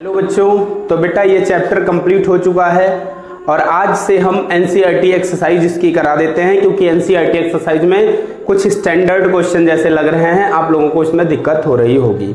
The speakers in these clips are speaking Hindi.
हेलो बच्चों, तो बेटा ये चैप्टर कंप्लीट हो चुका है और आज से हम एनसीईआरटी एक्सरसाइज इसकी करा देते हैं, क्योंकि एनसीईआरटी एक्सरसाइज में कुछ स्टैंडर्ड क्वेश्चन जैसे लग रहे हैं, आप लोगों को इसमें दिक्कत हो रही होगी।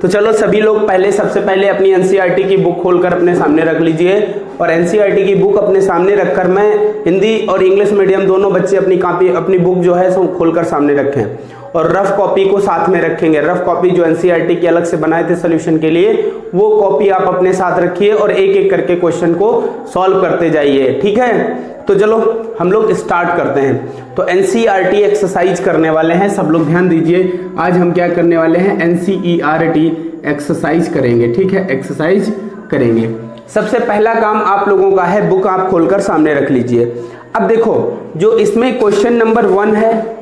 तो चलो सभी लोग सबसे पहले अपनी एनसीईआरटी की बुक खोलकर अपने सामने रख लीजिए और एनसीईआरटी की बुक अपने सामने रखकर मैं हिंदी और इंग्लिश मीडियम दोनों बच्चे अपनी बुक जो है सो खोलकर सामने रखें और रफ कॉपी को साथ में रखेंगे। रफ कॉपी जो एनसीईआरटी की अलग से बनाए थे सोल्यूशन के लिए, वो कॉपी आप अपने साथ रखिए और एक एक करके क्वेश्चन को सॉल्व करते जाइए, ठीक है। तो चलो हम लोग स्टार्ट करते हैं। तो एनसीईआरटी एक्सरसाइज करने वाले हैं, सब लोग ध्यान दीजिए। आज हम क्या करने वाले हैं, एनसीईआरटी एक्सरसाइज करेंगे, ठीक है, एक्सरसाइज करेंगे। सबसे पहला काम आप लोगों का है, बुक आप खोलकर सामने रख लीजिए। अब देखो जो इसमें क्वेश्चन नंबर 1 है,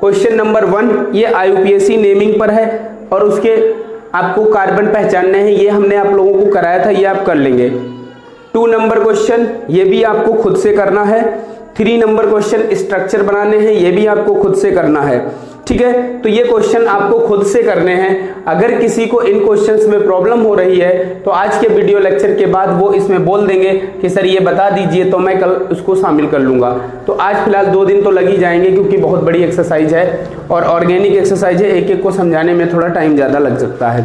क्वेश्चन नंबर 1 ये आईयूपीएसी नेमिंग पर है और उसके आपको कार्बन पहचानने हैं, ये हमने आप लोगों को कराया था, ये आप कर लेंगे। 2 नंबर क्वेश्चन ये भी आपको खुद से करना है। 3 नंबर क्वेश्चन स्ट्रक्चर बनाने हैं, ये भी आपको खुद से करना है, ठीक है। तो ये क्वेश्चन आपको खुद से करने हैं। अगर किसी को इन क्वेश्चंस में प्रॉब्लम हो रही है तो आज के वीडियो लेक्चर के बाद वो इसमें बोल देंगे कि सर ये बता दीजिए, तो मैं कल उसको शामिल कर लूंगा। तो आज फिलहाल 2 दिन तो लग ही जाएंगे, क्योंकि बहुत बड़ी एक्सरसाइज है और ऑर्गेनिक एक्सरसाइज है, एक एक को समझाने में थोड़ा टाइम ज्यादा लग सकता है।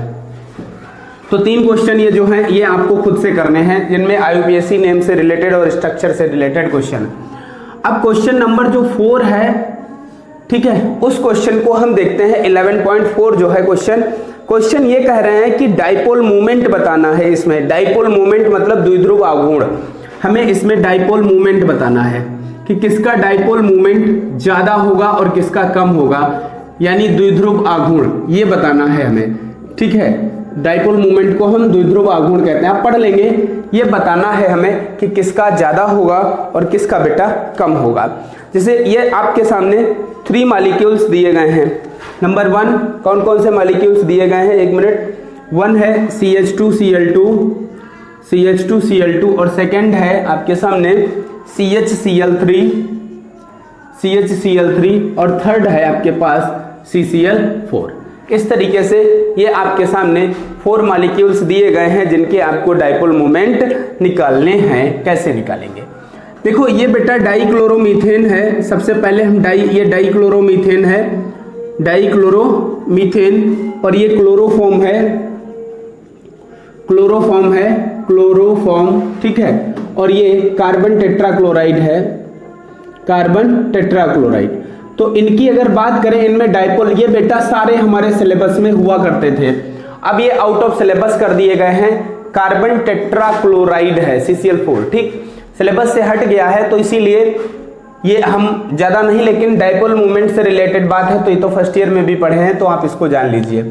तो 3 क्वेश्चन ये जो हैं ये आपको खुद से करने हैं, जिनमें आईयूपीएसी नेम से रिलेटेड और स्ट्रक्चर से रिलेटेड क्वेश्चन। अब क्वेश्चन नंबर जो 4 है, ठीक है, उस क्वेश्चन को हम देखते हैं। 11.4 जो है क्वेश्चन ये कह रहे हैं कि डाइपोल मोमेंट बताना है। इसमें डाइपोल मोमेंट मतलब द्विध्रुव आघूर्ण, हमें इसमें डाइपोल मोमेंट बताना है कि किसका डाइपोल मोमेंट ज्यादा होगा और किसका कम होगा, यानी द्विध्रुव आघूर्ण ये बताना है हमें, ठीक है। डाइपोल मोमेंट को हम द्विध्रुव आघूर्ण कहते हैं, आप पढ़ लेंगे। ये बताना है हमें कि किसका ज्यादा होगा और किसका बेटा कम होगा। जैसे ये आपके सामने 3 मॉलिक्यूल्स दिए गए हैं। नंबर 1 कौन कौन से मॉलिक्यूल्स दिए गए हैं, 1 मिनट। 1 है CH2Cl2 और सेकंड है आपके सामने CHCl3 और थर्ड है आपके पास CCl4। इस तरीके से ये आपके सामने 4 मॉलिक्यूल्स दिए गए हैं जिनके आपको डाइपोल मोमेंट निकालने हैं। कैसे निकालेंगे, देखो ये बेटा डाइक्लोरोमीथेन है। सबसे पहले हम ये डाइक्लोरोमीथेन है, डाइक्लोरोमीथेन, और ये क्लोरोफॉर्म है, ठीक है। और ये कार्बन टेट्राक्लोराइड है, कार्बन टेट्राक्लोराइड। तो इनकी अगर बात करें, इनमें डाइपोल, ये बेटा सारे हमारे सिलेबस में हुआ करते थे, अब ये आउट ऑफ सिलेबस कर दिए गए हैं। कार्बन टेट्राक्लोराइड है CCl4, ठीक, सिलेबस से हट गया है, तो इसीलिए ये हम ज्यादा नहीं, लेकिन डाइपोल मूवमेंट से रिलेटेड बात है, तो ये तो फर्स्ट ईयर में भी पढ़े हैं, तो आप इसको जान लीजिए।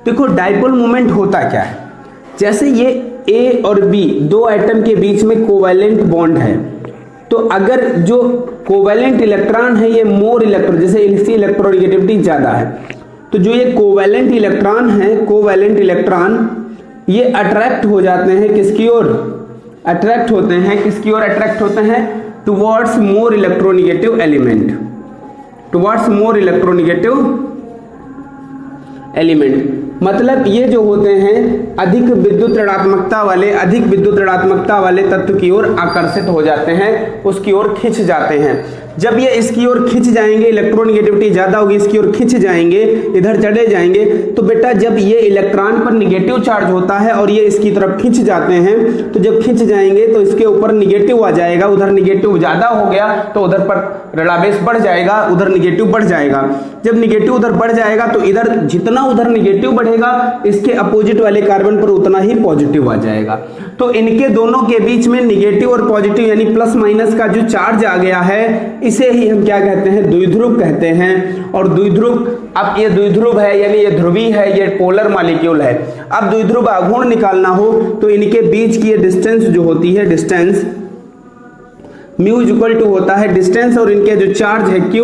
देखो डाइपोल मूवमेंट होता क्या है, जैसे ये A और B 2 एटम के बीच में कोवैलेंट बॉन्ड है, तो अगर जो कोवैलेंट इलेक्ट्रॉन है ये मोर इलेक्ट्रॉन, जैसे इसकी इलेक्ट्रोनेगेटिविटी ज्यादा है, तो जो ये कोवैलेंट इलेक्ट्रॉन है, कोवैलेंट इलेक्ट्रॉन ये अट्रैक्ट हो जाते हैं किसकी ओर, अट्रैक्ट होते हैं किसकी ओर, अट्रैक्ट होते हैं towards more electronegative element, towards more electronegative element. मतलब ये जो होते हैं अधिक विद्युत ऋणात्मकता वाले तत्व की ओर आकर्षित हो जाते हैं, उसकी ओर खिंच जाते हैं। जब ये इसकी ओर खिंच जाएंगे, इलेक्ट्रोनेगेटिविटी ज्यादा होगी, इसकी ओर खिंच जाएंगे, इधर चले जाएंगे, तो बेटा जब ये इलेक्ट्रॉन पर निगेटिव चार्ज होता है और ये इसकी तरफ खिंच जाते हैं, तो जब खिंच जाएंगे तो इसके ऊपर निगेटिव आ जाएगा, उधर निगेटिव ज्यादा हो गया तो उधर पर ऋणावेश बढ़ जाएगा, उधर निगेटिव बढ़ जाएगा। जब निगेटिव उधर बढ़ जाएगा तो इधर जितना उधर निगेटिव बढ़ेगा, इसके अपोजिट वाले कार्बन पर उतना ही पॉजिटिव आ जाएगा। तो इनके दोनों के बीच में निगेटिव और पॉजिटिव यानी प्लस माइनस का जो चार्ज आ गया है, इसे ही हम क्या कहते हैं, द्विध्रुव कहते हैं। और द्विध्रुव, अब ये द्विध्रुव है यानी ये ध्रुवी है, ये पोलर मॉलिक्यूल है। अब द्विध्रुव आघूर्ण निकालना हो तो इनके बीच की ये डिस्टेंस जो होती है, डिस्टेंस म्यू इक्वल टू होता है डिस्टेंस और इनके जो चार्ज है Q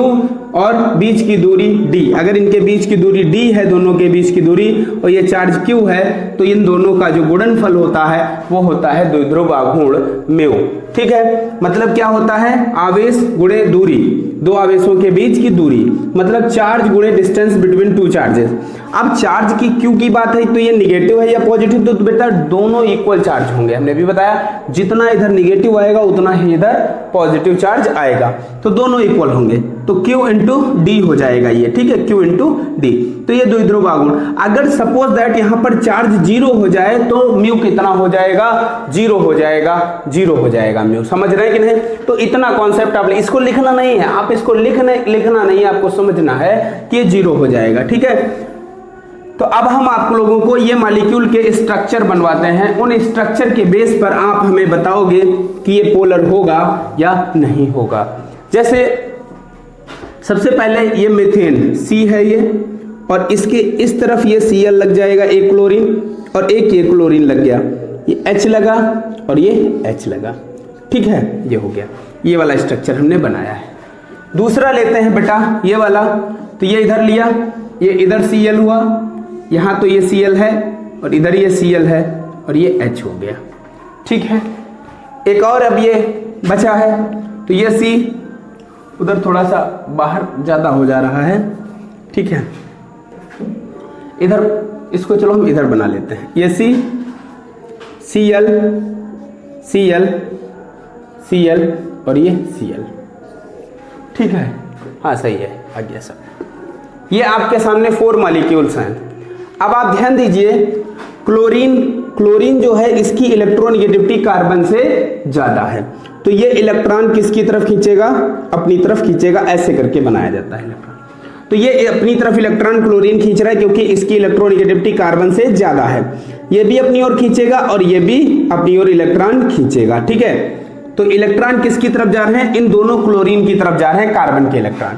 और बीच की दूरी D। अगर इनके बीच की दूरी D है, दोनों के बीच की दूरी, और ये चार्ज Q है, तो इन दोनों का जो गुणनफल होता है वो होता है द्विध्रुव आघूर्ण म्यू, ठीक है। मतलब क्या होता है, आवेश गुणे दूरी, दो आवेशों के बीच की दूरी, मतलब चार्ज गुणे डिस्टेंस बिटवीन टू चार्जेस। अब चार्ज की क्यू की बात है तो ये निगेटिव है या पॉजिटिव, तो बेटा दोनों इक्वल चार्ज होंगे। हमने भी बताया जितना इधर निगेटिव आएगा उतना ही इधर पॉजिटिव चार्ज आएगा, तो दोनों इक्वल होंगे, तो Q इंटू डी हो जाएगा ये, ठीक है, Q इंटू डी। तो ये द्विध्रुव आघूर्ण, अगर सपोज दैट यहाँ पर चार्ज जीरो हो जाए तो म्यू कितना हो जाएगा, जीरो हो जाएगा, जीरो हो जाएगा म्यू। समझ रहे हैं कि नहीं? तो इतना कॉन्सेप्ट आप इसको लिखना नहीं है, आप इसको लिखना नहीं है, आपको समझना है कि ये जीरो हो जाएगा, ठीक है। तो अब हम आप लोगों को ये मॉलिक्यूल के स्ट्रक्चर बनवाते हैं, उन स्ट्रक्चर के बेस पर आप हमें बताओगे कि ये पोलर होगा या नहीं होगा। जैसे सबसे पहले ये मीथेन C है ये, और इसके इस तरफ ये Cl लग जाएगा, एक क्लोरीन और एक ये क्लोरीन लग गया, ये H लगा और ये H लगा, ठीक है, ये हो गया। ये वाला स्ट्रक्चर हमने बनाया है। दूसरा लेते हैं बेटा ये वाला, तो ये इधर लिया, ये इधर Cl हुआ, यहाँ तो ये Cl है और इधर ये Cl है और ये H हो गया, ठीक है। एक और अब ये बचा है, तो ये C उधर थोड़ा सा बाहर ज्यादा हो जा रहा है, ठीक है। इधर इसको चलो हम इधर बना लेते हैं, ये C Cl Cl Cl और ये Cl, ठीक है, हाँ सही है, आ गया सब। ये आपके सामने 4 मॉलिक्यूल्स हैं। अब आप ध्यान दीजिए, क्लोरीन जो है इसकी इलेक्ट्रोनेगेटिविटी कार्बन से ज्यादा है, तो ये इलेक्ट्रॉन किसकी तरफ खींचेगा, अपनी तरफ खींचेगा, ऐसे करके बनाया जाता है इलेक्ट्रॉन। तो ये अपनी तरफ इलेक्ट्रॉन क्लोरीन खींच रहा है क्योंकि इसकी इलेक्ट्रोनेगेटिविटी कार्बन से ज्यादा है, ये भी अपनी ओर खींचेगा और ये भी अपनी ओर इलेक्ट्रॉन खींचेगा, ठीक है। तो इलेक्ट्रॉन किसकी तरफ जा रहे हैं, इन दोनों क्लोरीन की तरफ जा रहे हैं, कार्बन के इलेक्ट्रॉन।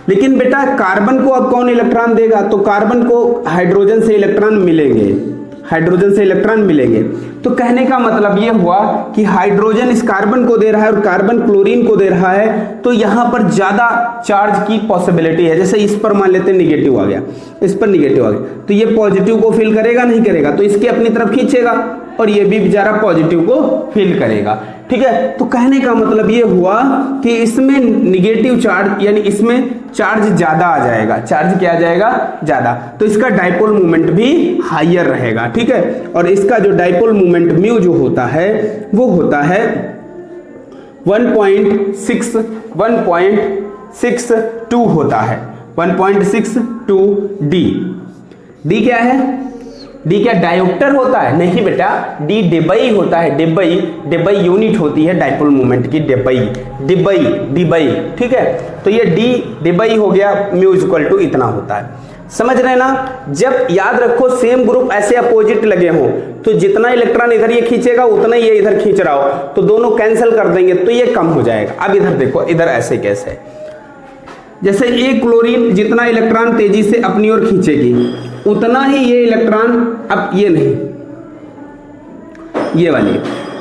लेकिन बेटा कार्बन को अब कौन इलेक्ट्रॉन देगा, तो कार्बन को हाइड्रोजन से इलेक्ट्रॉन मिलेंगे, हाइड्रोजन से इलेक्ट्रॉन मिलेंगे। तो कहने का मतलब यह हुआ कि हाइड्रोजन इस कार्बन को दे रहा है और कार्बन क्लोरीन को दे रहा है, तो यहां पर ज्यादा चार्ज की पॉसिबिलिटी है। जैसे इस पर मान लेते हैं निगेटिव आ गया, इस पर निगेटिव आ गया, तो ये पॉजिटिव को फील करेगा नहीं करेगा, तो इसके अपनी तरफ खींचेगा और ये भी बेचारा पॉजिटिव को फील करेगा, ठीक है। तो कहने का मतलब ये हुआ कि इसमें निगेटिव चार्ज यानी इसमें चार्ज ज्यादा आ जाएगा, चार्ज क्या आ जाएगा, ज्यादा, तो इसका डाइपोल मोमेंट भी हायर रहेगा, ठीक है। और इसका जो डाइपोल मोमेंट म्यू जो होता है वो होता है 1.62 होता है, 1.62 डी। डी क्या है, डी क्या डायोप्टर होता है, नहीं बेटा, डी डेबई होता है, डेबई यूनिट होती है डाइपोल मोमेंट की, डेबई, ठीक है। तो ये डी डेबई हो गया, म्यू इक्वल टू इतना होता है। समझ रहे ना? जब याद रखो सेम ग्रुप ऐसे अपोजिट लगे हों तो जितना इलेक्ट्रॉन इधर ये खींचेगा उतना ही ये इधर खींच रहा हो, तो दोनों कैंसिल कर देंगे तो ये कम हो जाएगा। अब इधर देखो, इधर ऐसे कैसे, जैसे एक क्लोरीन जितना इलेक्ट्रॉन तेजी से अपनी ओर खींचेगी उतना ही ये इलेक्ट्रॉन, अब ये नहीं, ये वाली,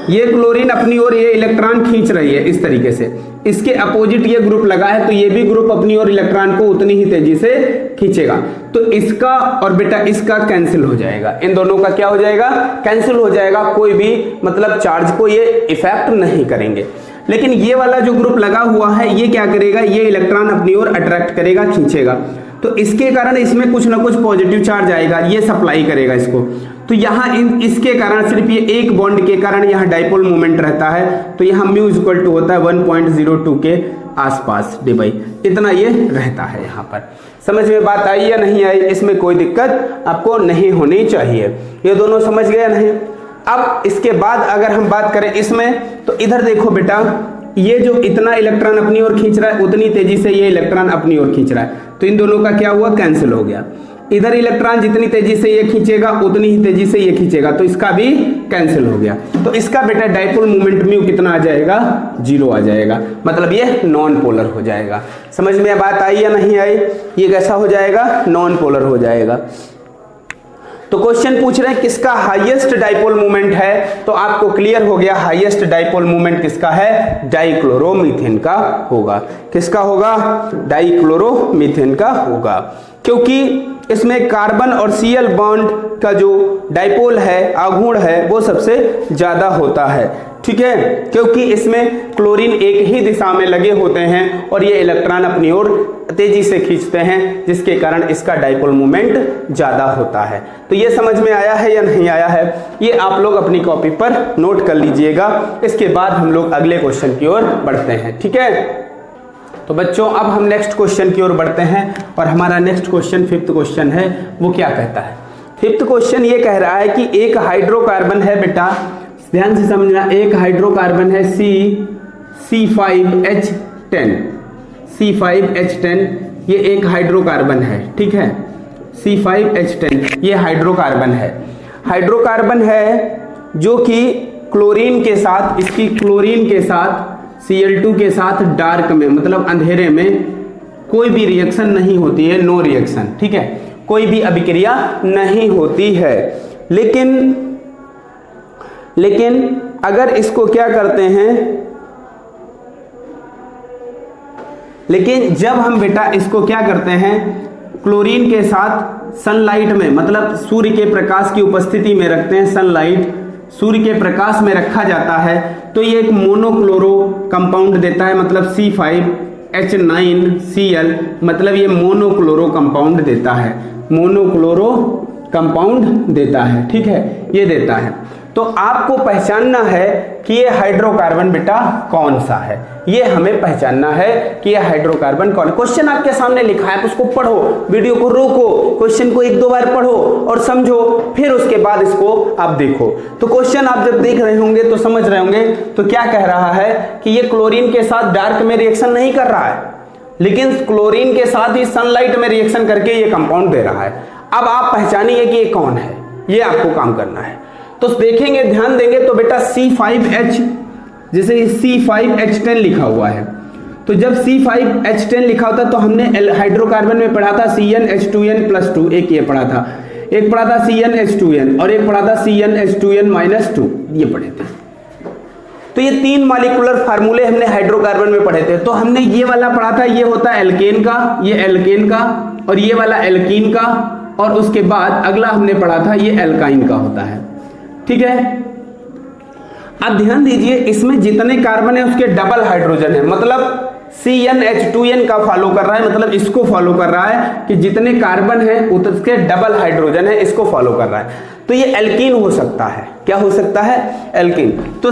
ये क्लोरीन अपनी ओर ये इलेक्ट्रॉन खींच रही है इस तरीके से, इसके अपोजिट ये ग्रुप लगा है तो ये भी ग्रुप अपनी ओर इलेक्ट्रॉन को उतनी ही तेजी से खींचेगा, तो इसका और बेटा इसका कैंसिल हो जाएगा, इन दोनों का क्या हो जाएगा, कैंसिल हो जाएगा, कोई भी मतलब चार्ज को ये इफेक्ट नहीं करेंगे। लेकिन ये वाला जो ग्रुप लगा हुआ है ये क्या करेगा, ये इलेक्ट्रॉन अपनी ओर अट्रैक्ट करेगा, खींचेगा, तो इसके कारण इसमें कुछ ना कुछ पॉजिटिव चार्ज आएगा, ये सप्लाई करेगा इसको, तो यहाँ इसके कारण सिर्फ ये एक बॉन्ड के कारण यहाँ डाइपोल मोमेंट रहता है, तो यहाँ म्यू इक्वल टू होता है 1.02 के आसपास डिवाई, इतना ये रहता है यहाँ पर। समझ में बात आई या नहीं आई? इसमें कोई दिक्कत आपको नहीं होनी चाहिए, ये दोनों समझ गए नहीं? अब इसके बाद अगर हम बात करें इसमें, तो इधर देखो बेटा, ये जो इतना इलेक्ट्रॉन अपनी ओर खींच रहा है उतनी तेजी से ये इलेक्ट्रॉन अपनी ओर खींच रहा है, तो इन दोनों का क्या हुआ, कैंसिल हो गया। इधर इलेक्ट्रॉन जितनी तेजी से ये खींचेगा उतनी ही तेजी से ये खींचेगा, तो इसका भी कैंसिल हो गया, तो इसका बेटा डाइपोल मोमेंट म्यू कितना आ जाएगा, 0 आ जाएगा, मतलब ये नॉन पोलर हो जाएगा। समझ में बात आई या नहीं आई? ये कैसा हो जाएगा, नॉन पोलर हो जाएगा। तो क्वेश्चन पूछ रहे हैं किसका हाईएस्ट डाइपोल मोमेंट है, तो आपको क्लियर हो गया हाईएस्ट डाइपोल मोमेंट किसका है, डाइक्लोरोमीथेन का होगा। किसका होगा, डाइक्लोरोमीथेन का होगा। क्योंकि इसमें कार्बन और Cl बॉन्ड का जो डाइपोल है, आघूर्ण है, वो सबसे ज्यादा होता है, ठीक है, क्योंकि इसमें क्लोरीन एक ही दिशा में लगे होते हैं और ये इलेक्ट्रॉन अपनी ओर तेजी से खींचते हैं, जिसके कारण इसका डाइपोल मोमेंट ज्यादा होता है। तो ये समझ में आया है या नहीं आया है, ये आप लोग अपनी कॉपी पर नोट कर लीजिएगा। इसके बाद हम लोग अगले क्वेश्चन की ओर बढ़ते हैं, ठीक है। तो बच्चों अब हम नेक्स्ट क्वेश्चन की ओर बढ़ते हैं और हमारा नेक्स्ट क्वेश्चन 5th क्वेश्चन है। वो क्या कहता है? 5th क्वेश्चन ये कह रहा है कि एक हाइड्रोकार्बन है, बेटा ध्यान से समझना, एक हाइड्रोकार्बन है C5H10, C5H10 ये एक हाइड्रोकार्बन है, ठीक है, C5H10 ये हाइड्रोकार्बन है। हाइड्रोकार्बन है जो कि क्लोरीन के साथ, इसकी क्लोरीन के साथ Cl2 के साथ डार्क में, मतलब अंधेरे में कोई भी रिएक्शन नहीं होती है, नो रिएक्शन, ठीक है, कोई भी अभिक्रिया नहीं होती है। लेकिन अगर इसको क्या करते हैं, लेकिन जब हम बेटा इसको क्या करते हैं, क्लोरीन के साथ सनलाइट में, मतलब सूर्य के प्रकाश की उपस्थिति में रखते हैं, सनलाइट सूर्य के प्रकाश में रखा जाता है, तो ये एक मोनोक्लोरो कंपाउंड देता है, मतलब C5H9Cl, मतलब ये मोनोक्लोरो कंपाउंड देता है, मोनोक्लोरो कंपाउंड देता है, ठीक है, ये देता है। तो आपको पहचानना है कि ये हाइड्रोकार्बन बेटा कौन सा है, ये हमें पहचानना है कि ये हाइड्रोकार्बन कौन है। क्वेश्चन आपके सामने लिखा है, उसको पढ़ो, वीडियो को रोको, क्वेश्चन को 1-2 बार पढ़ो और समझो, फिर उसके बाद इसको आप देखो। तो क्वेश्चन आप जब देख रहे होंगे तो समझ रहे होंगे, तो क्या कह रहा है कि ये क्लोरीन के साथ डार्क में रिएक्शन नहीं कर रहा है, लेकिन क्लोरीन के साथ ही सनलाइट में रिएक्शन करके ये कंपाउंड दे रहा है। अब आप पहचानिए कि ये कौन है, ये आपको काम करना है। तो देखेंगे, ध्यान देंगे तो बेटा C5H, जैसे C5H10 लिखा हुआ है, तो जब C5H10 लिखा होता तो हमने हाइड्रोकार्बन में पढ़ा था CnH2n+2, एक ये पढ़ा था, एक पढ़ा था CnH2n और एक पढ़ा था CnH2n-2, ये पढ़े थे। तो ये 3 मॉलिक्यूलर फार्मूले हमने हाइड्रोकार्बन में पढ़े थे। तो हमने ये वाला पढ़ा था, ये होता है एल्केन का, ये एल्केन का, और ये वाला एल्कीन का, और उसके बाद अगला हमने पढ़ा था ये एल्काइन का होता है, ठीक है। अब ध्यान दीजिए, इसमें जितने कार्बन है उसके डबल हाइड्रोजन है, मतलब CnH2n का फॉलो कर रहा है, मतलब इसको फॉलो कर रहा है कि जितने कार्बन है उसके डबल हाइड्रोजन है, इसको फॉलो कर रहा है। तो ये एल्कीन हो सकता है, क्या हो सकता है, एल्कीन। तो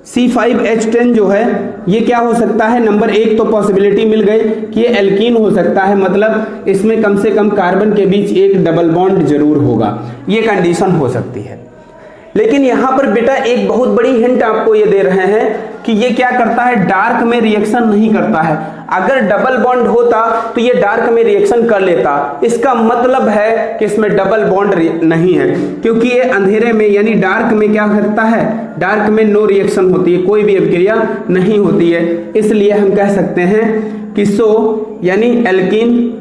C5H10 जो है ये क्या हो सकता है, नंबर 1 तो पॉसिबिलिटी मिल गई कि ये एल्कीन हो सकता है, मतलब इसमें कम से कम कार्बन के बीच एक डबल बॉन्ड जरूर होगा, ये कंडीशन हो सकती है। लेकिन यहां पर बेटा एक बहुत बड़ी हिंट आपको ये दे रहे हैं कि ये क्या करता है, डार्क में रिएक्शन नहीं करता है। अगर डबल बॉन्ड होता तो ये डार्क में रिएक्शन कर लेता, इसका मतलब है कि इसमें डबल बॉन्ड नहीं है, क्योंकि ये अंधेरे में यानी डार्क में क्या करता है, डार्क में नो रिएक्शन होती है, कोई भी अभिक्रिया नहीं होती है। इसलिए हम कह सकते हैं कि यानी एल्कीन,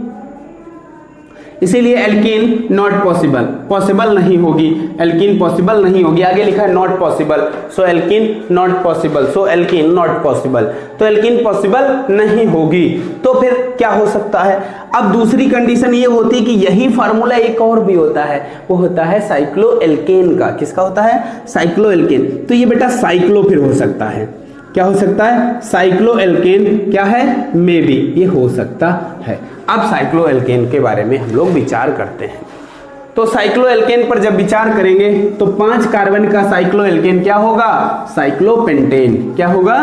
इसीलिए एल्कीन नॉट पॉसिबल, पॉसिबल नहीं होगी, एल्कीन पॉसिबल नहीं होगी। आगे लिखा है not possible, so alkene not possible, so alkene not possible, तो एल्कीन पॉसिबल नहीं होगी। तो फिर क्या हो सकता है, अब दूसरी कंडीशन ये होती है कि यही फार्मूला एक और भी होता है, वो होता है साइक्लोएल्केन का। किसका होता है, साइक्लोएल्केन। तो ये बेटा साइक्लो फिर हो सकता है, क्या हो सकता है, साइक्लोएल्केन क्या है, मे बी, ये हो सकता है। अब साइक्लोएल्केन के बारे में हम लोग विचार करते हैं। तो साइक्लोएल्केन पर जब विचार करेंगे तो 5 कार्बन का साइक्लोएल्केन क्या होगा, साइक्लोपेंटेन। क्या होगा,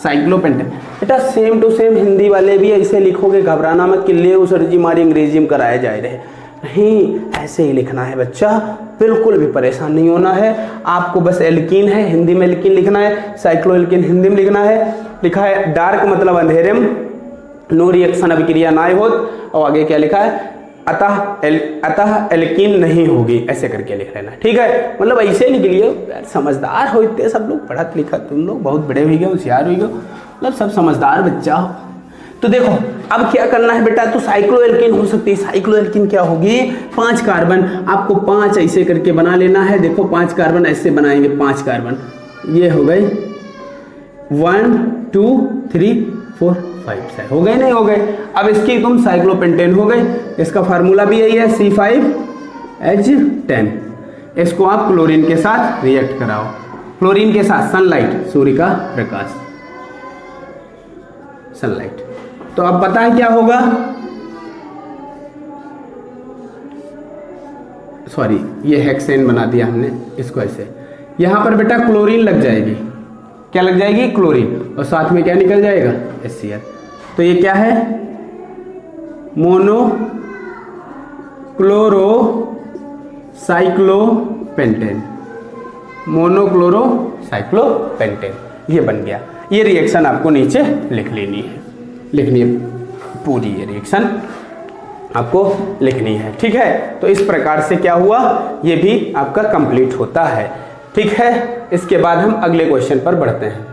साइक्लोपेंटेन। बेटा सेम टू सेम हिंदी वाले भी ऐसे लिखोगे, घबराना मत कि ले सर जी हमारी अंग्रेजी में कराया जा रहे, नहीं, ऐसे ही लिखना है बच्चा, बिल्कुल भी परेशान नहीं होना है। आपको बस एल्कीन है, हिंदी में एल्कीन लिखना है, साइक्लोएल्केन हिंदी में लिखना है। लिखा है डार्क मतलब अंधेरे में, नो रिएक्शन अभिक्रिया ना हो, और आगे क्या लिखा है, अतः एल्कीन नहीं होगी, ऐसे करके लिख लेना, ठीक है। मतलब ऐसे लिख लियो यार, समझदार हो इतने सब लोग, पढ़ा लिखा तुम लोग बहुत बड़े हो गए, होशियार हो गए, मतलब सब समझदार बच्चा हो। तो देखो अब क्या करना है बेटा, तो साइक्लोएल्केन हो सकती है। साइक्लोएल्केन क्या होगी, 5 कार्बन, आपको 5 ऐसे करके बना लेना है। देखो 5 कार्बन ऐसे बनाएंगे, 5 कार्बन, ये हो गए 1 2 3 4 5 से हो गए, नहीं हो गए। अब इसकी तुम साइक्लोपेंटेन हो गए, इसका फार्मूला भी यही है C5H10। इसको आप क्लोरीन के साथ रिएक्ट कराओ, क्लोरीन के साथ सनलाइट, सूर्य का प्रकाश, सनलाइट। तो अब पता है क्या होगा, सॉरी ये हेक्सेन बना दिया हमने इसको ऐसे, यहां पर बेटा क्लोरीन लग जाएगी, क्या लग जाएगी, क्लोरीन, और साथ में क्या निकल जाएगा, HCl। तो ये क्या है, मोनोक्लोरोसाइक्लोपेंटेन, मोनोक्लोरोसाइक्लोपेंटेन, ये बन गया। ये रिएक्शन आपको नीचे लिख लेनी है पूरी, ये रिएक्शन आपको लिखनी है, ठीक है। तो इस प्रकार से क्या हुआ, ये भी आपका कंप्लीट होता है, ठीक है। इसके बाद हम अगले क्वेश्चन पर बढ़ते हैं।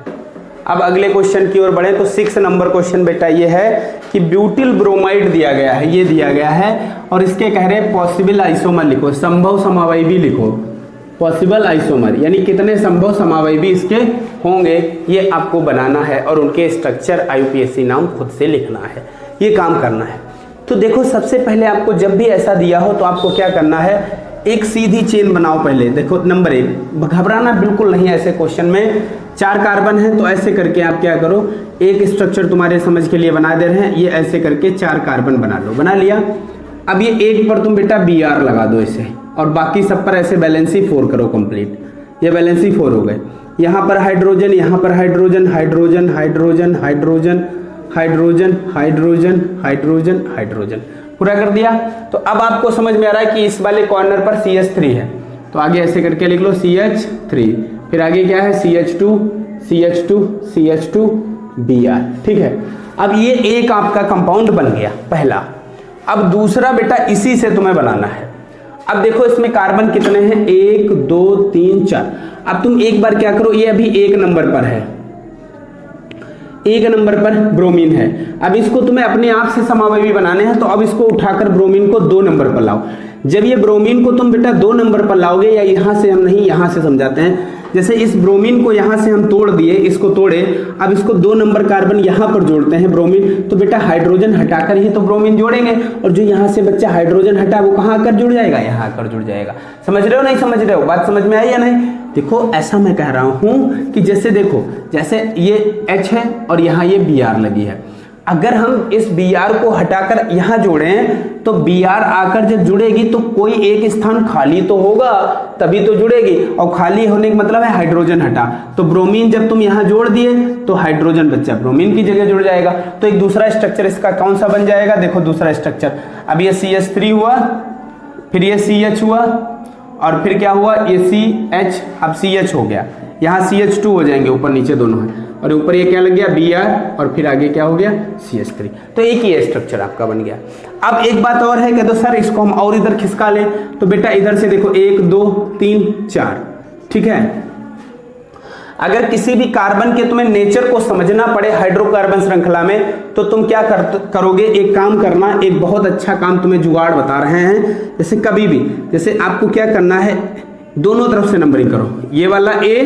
अब अगले क्वेश्चन की ओर बढ़े तो 6 नंबर क्वेश्चन बेटा ये है कि ब्यूटिल ब्रोमाइड दिया गया है, ये दिया गया है, और इसके कह रहे हैं पॉसिबल आइसोमर लिखो, संभव समावयवी लिखो, पॉसिबल आइसोमर यानी कितने संभव समावयवी इसके होंगे, ये आपको बनाना है, और उनके स्ट्रक्चर IUPAC नाम खुद से लिखना है, ये काम करना है। तो देखो सबसे पहले आपको जब भी ऐसा दिया हो तो आपको क्या करना है, एक सीधी चेन बनाओ पहले। देखो नंबर 1, घबराना बिल्कुल नहीं है, ऐसे क्वेश्चन में 4 कार्बन है तो ऐसे करके आप क्या करो, एक स्ट्रक्चर तुम्हारे समझ के लिए बना दे रहे हैं, ये ऐसे करके 4 कार्बन बना लो, बना लिया। अब ये एक पर तुम बेटा Br लगा दो इसे, और बाकी सब पर ऐसे वैलेंसी 4 करो कंप्लीट, ये वैलेंसी 4 हो गए। यहाँ पर हाइड्रोजन, यहाँ पर hydrogen, hydrogen, hydrogen, hydrogen, hydrogen, hydrogen, hydrogen, hydrogen, पूरा कर दिया। तो अब आपको समझ में आ रहा है कि इस वाले कॉर्नर पर CH3 है, तो आगे ऐसे करके लिख लो CH3, फिर आगे क्या है CH2, CH2, CH2, Br, ठीक है। अब ये एक आपका कंपाउंड बन गया पहला। अब दूसरा बेटा इसी से तुम्हें बनाना है। अब देखो इसमें कार्बन कितने हैं, 1 2 3 4। अब तुम एक बार क्या करो, ये अभी 1 नंबर पर है, 1 नंबर पर ब्रोमीन है। अब इसको तुम्हें अपने आप से समावयवी बनाने हैं, तो अब इसको उठाकर ब्रोमीन को 2 नंबर पर लाओ। जब ये ब्रोमीन को तुम बेटा 2 नंबर पर लाओगे, या यहां से हम नहीं, यहां से समझाते हैं, जैसे इस ब्रोमीन को यहां से हम तोड़ दिए, इसको तोड़े, अब इसको 2 नंबर कार्बन यहां पर जोड़ते हैं ब्रोमीन, तो बेटा हाइड्रोजन हटाकर ही तो ब्रोमीन जोड़ेंगे, और जो यहां से बच्चा हाइड्रोजन हटा वो कहां आकर जुड़ जाएगा, यहां आकर जुड़ जाएगा। समझ रहे हो नहीं समझ रहे हो, बात समझ में आई या नहीं। देखो ऐसा मैं कह रहा हूं कि जैसे देखो, जैसे ये H है और यहाँ ये Br लगी है, अगर हम इस Br को हटाकर यहाँ जोड़ें तो Br आकर जब जुड़ेगी तो कोई एक स्थान खाली तो होगा, तभी तो जुड़ेगी, और खाली होने का मतलब है हाइड्रोजन हटा, तो ब्रोमीन जब तुम यहाँ जोड़ दिए तो हाइड्रोजन बच्चा ब्रोमीन की जगह जुड़ जाएगा। तो एक दूसरा स्ट्रक्चर इसका कौन सा बन जाएगा, देखो दूसरा स्ट्रक्चर, अब ये CH3 हुआ, फिर ये CH हुआ, और फिर क्या हुआ, ये CH, अब CH हो गया, यहाँ CH2 हो जाएंगे, ऊपर नीचे दोनों हैं, और ऊपर ये क्या लग गया Br, और फिर आगे क्या हो गया CH3। तो एक ही स्ट्रक्चर आपका बन गया। अब एक बात और है कि तो सर इसको हम और इधर खिसका लें, तो बेटा इधर से देखो 1 2 3 4, ठीक है। अगर किसी भी कार्बन के तुम्हें नेचर को समझना पड़े हाइड्रोकार्बन श्रृंखला में, तो तुम क्या करोगे, एक काम करना, एक बहुत अच्छा काम तुम्हें जुगाड़ बता रहे हैं। जैसे कभी भी, जैसे आपको क्या करना है, दोनों तरफ से नंबरिंग करो, ये वाला A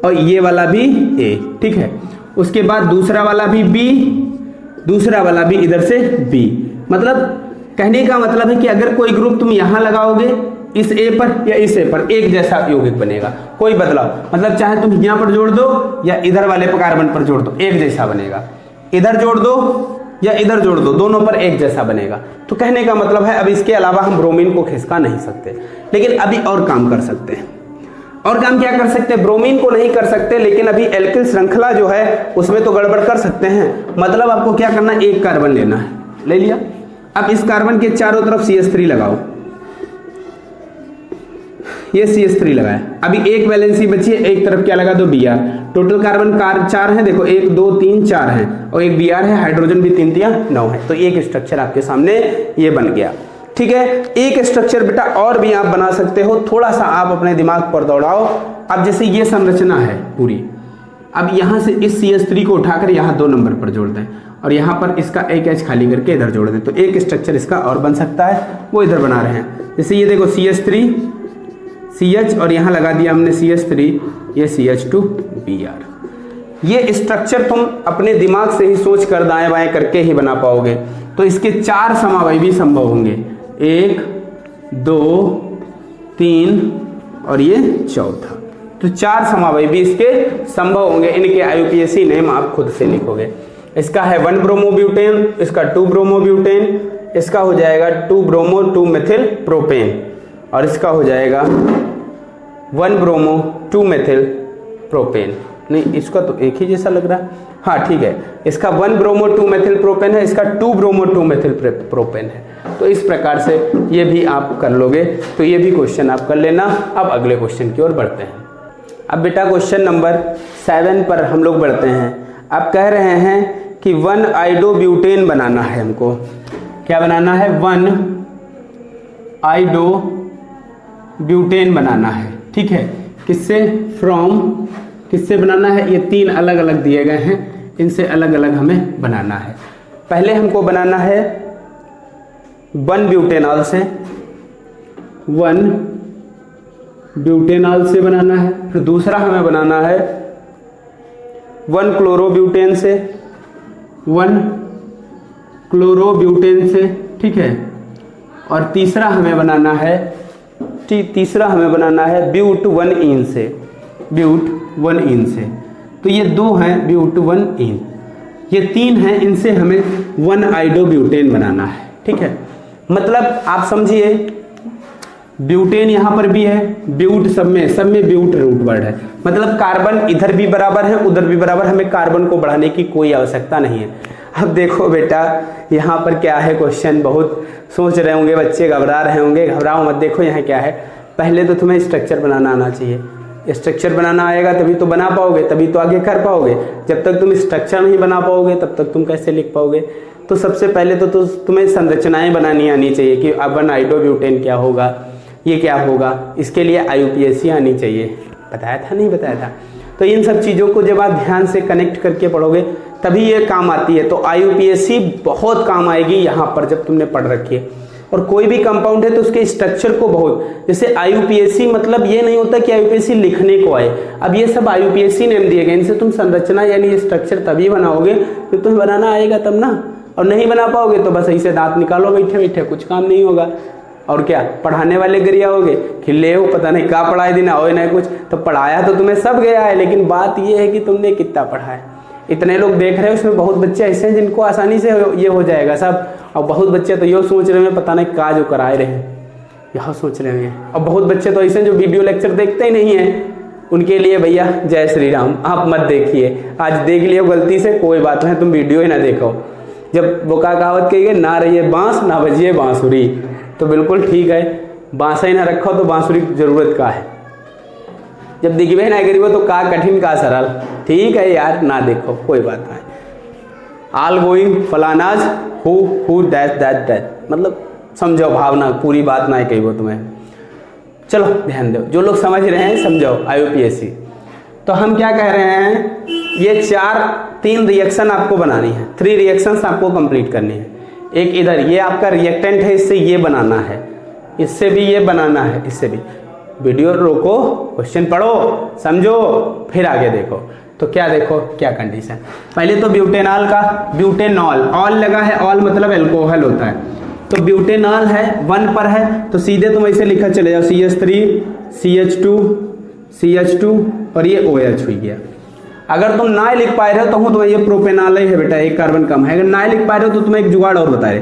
और ये वाला भी A, ठीक है। उसके बाद दूसरा वाला भी B, दूसरा वाला भी इधर से B। मतलब कहने का मतलब है कि अगर कोई ग्रुप तुम यहां लगाओगे इस A पर या इस A पर, एक जैसा यौगिक बनेगा, कोई बदलाव, मतलब चाहे तुम यहां पर जोड़ दो या इधर वाले कार्बन पर जोड़ दो, एक जैसा बनेगा। इधर जोड़ दो या इधर जोड़ दो, दोनों पर एक जैसा बनेगा। तो कहने का मतलब है अब इसके अलावा हम ब्रोमीन को खिसका नहीं सकते, लेकिन अभी और काम कर सकते हैं। और काम क्या कर सकते हैं, ब्रोमीन को नहीं कर सकते, लेकिन अभी एल्किल श्रृंखला जो है उसमें तो गड़बड़ कर सकते हैं। मतलब आपको क्या करना है, एक कार्बन लेना है, ले लिया। अब इस कार्बन के चारों तरफ CH3 लगाओ, ये CH3 लगाया, अभी एक वैलेंसी बची है, एक तरफ क्या लगा दो Br। टोटल कार्बन 4 हैं, देखो 1 2 3 4 हैं, और एक Br है, हाइड्रोजन भी 3 3 9 है। तो एक स्ट्रक्चर आपके सामने ये बन गया, ठीक है। एक स्ट्रक्चर बेटा और भी आप बना सकते हो, थोड़ा सा आप अपने दिमाग पर दौड़ाओ। अब जैसे ये संरचना है पूरी, अब यहां से इस CH3 को उठाकर यहाँ 2 नंबर पर जोड़ दें, और यहाँ पर इसका एक H खाली करके इधर जोड़ दें, तो एक स्ट्रक्चर इसका और बन सकता है, वो इधर बना रहे हैं। जैसे ये देखो CH3 CH, और यहाँ लगा दिया हमने CH3, ये CH2 Br। ये स्ट्रक्चर तुम अपने दिमाग से ही सोच कर दाएं बाएं करके ही बना पाओगे। तो इसके 4 समावयवी संभव होंगे, 1 2 3 और ये चौथा। तो 4 समावयवी इसके संभव होंगे। इनके IUPAC नेम आप खुद से लिखोगे। इसका है 1 ब्रोमोब्यूटेन, इसका 2 ब्रोमोब्यूटेन, इसका हो जाएगा 2 ब्रोमो 2 मेथिल प्रोपेन, और इसका हो जाएगा 1 ब्रोमो 2 मेथिल प्रोपेन। नहीं, इसका तो एक ही जैसा लग रहा है। हाँ ठीक है, इसका 1 ब्रोमो 2 मेथिल प्रोपेन है, इसका 2 ब्रोमो 2 मेथिल प्रोपेन है। तो इस प्रकार से ये भी आप कर लोगे। तो ये भी क्वेश्चन आप कर लेना। अब अगले क्वेश्चन की ओर बढ़ते हैं। अब बेटा क्वेश्चन नंबर 7 पर हम लोग बढ़ते हैं। आप कह रहे हैं कि 1 आइडोब्यूटेन बनाना है हमको। क्या बनाना है? 1 आइडोब्यूटेन बनाना है। ठीक है, किससे? फ्रॉम, किससे बनाना है? ये 3 अलग अलग दिए गए हैं, इनसे अलग अलग हमें बनाना है। पहले हमको बनाना है 1 ब्यूटेनॉल से, 1 ब्यूटेनॉल से बनाना है। फिर दूसरा हमें बनाना है 1 क्लोरोब्यूटेन से, 1 क्लोरोब्यूटेन से। ठीक है, और तीसरा हमें बनाना है ब्यूट 1 इन से, ब्यूट 1 इन से। तो ये 2 हैं ब्यूट 1 इन, ये 3 हैं, इनसे हमें 1 आइडोब्यूटेन बनाना है। ठीक है, मतलब आप समझिए ब्यूटेन यहाँ पर भी है, ब्यूट सब में ब्यूट रूट वर्ड है। मतलब कार्बन इधर भी बराबर है उधर भी बराबर, हमें कार्बन को बढ़ाने की कोई आवश्यकता नहीं है। अब देखो बेटा यहाँ पर क्या है क्वेश्चन, बहुत सोच रहे होंगे बच्चे, घबरा रहे होंगे। घबराओ मत, देखो यहाँ क्या है। पहले तो तुम्हें स्ट्रक्चर बनाना आना चाहिए। स्ट्रक्चर बनाना आएगा तभी तो बना पाओगे, तभी तो आगे कर पाओगे। जब तक तुम स्ट्रक्चर नहीं बना पाओगे तब तक तुम कैसे लिख पाओगे? तो सबसे पहले तो तुम्हें संरचनाएं बनानी आनी चाहिए कि अब 1 आइडोब्यूटेन क्या होगा, ये क्या होगा। इसके लिए IUPAC आनी चाहिए। बताया था नहीं बताया था? तो इन सब चीज़ों को जब आप ध्यान से कनेक्ट करके पढ़ोगे तभी ये काम आती है। तो IUPAC बहुत काम आएगी यहाँ पर जब तुमने पढ़ रखी है। और कोई भी कंपाउंड है तो उसके स्ट्रक्चर को बहुत, जैसे IUPAC मतलब ये नहीं होता कि IUPAC लिखने को आए। अब ये सब IUPAC नेम दिए गए, इनसे तुम संरचना यानी स्ट्रक्चर तभी बनाओगे जब तुम्हें बनाना आएगा तब ना। और नहीं बना पाओगे तो बस ऐसे दांत निकालो बैठे बैठे, कुछ काम नहीं होगा। और क्या पढ़ाने वाले गरिया होगे कि ले हो पता नहीं क्या पढ़ाई देना हो ना कुछ। तो पढ़ाया तो तुम्हें सब गया है, लेकिन बात ये है कि तुमने कितना पढ़ा है। इतने लोग देख रहे हो, उसमें बहुत बच्चे ऐसे हैं जिनको आसानी से ये हो जाएगा सब। और बहुत बच्चे तो ये सोच रहे हैं पता नहीं क्या जो कराए रहे, यह सोच रहे हैं। और बहुत बच्चे तो ऐसे जो वीडियो लेक्चर देखते ही नहीं है, उनके लिए भैया जय श्री राम, आप मत देखिए। आज देख लियो गलती से, कोई बात नहीं, तुम वीडियो ही ना देखो। जब बोका कहावत कही गई, ना रहिए बांस ना बजिए बांसुरी, तो बिल्कुल ठीक है। बांसा ही ना रखो तो बांसुरी की जरूरत का है। जब दिखबे ना करिए तो का कठिन का सरल, ठीक है यार, ना देखो कोई बात नहीं। ऑल गोइंग फलानाज हु दैट दैट दैट, मतलब समझो भावना, पूरी बात ना कही वो तुम्हें। चलो ध्यान दो, जो लोग समझ रहे हैं समझो IUPAC। तो हम क्या कह रहे हैं, ये 3 रिएक्शन आपको बनानी है, 3 रिएक्शंस आपको कंप्लीट करनी है। एक इधर ये आपका रिएक्टेंट है, इससे ये बनाना है, इससे भी ये बनाना है, इससे भी। वीडियो रोको, क्वेश्चन पढ़ो, समझो, फिर आगे देखो। तो क्या देखो क्या कंडीशन। पहले तो ब्यूटेनॉल का, ब्यूटेनॉल ऑल लगा है, ऑल मतलब अल्कोहल होता है। तो ब्यूटेनॉल है 1 पर है, तो सीधे तुम ऐसे लिखा चले जाओ CH3 CH2 और ये OH हुई गया। अगर तुम ना लिख पा रहे हो तो तुम्हें ये प्रोपेनॉल है बेटा, 1 कार्बन कम है। अगर ना लिख पा रहे हो तो तुम्हें एक जुगाड़ और बता रहे,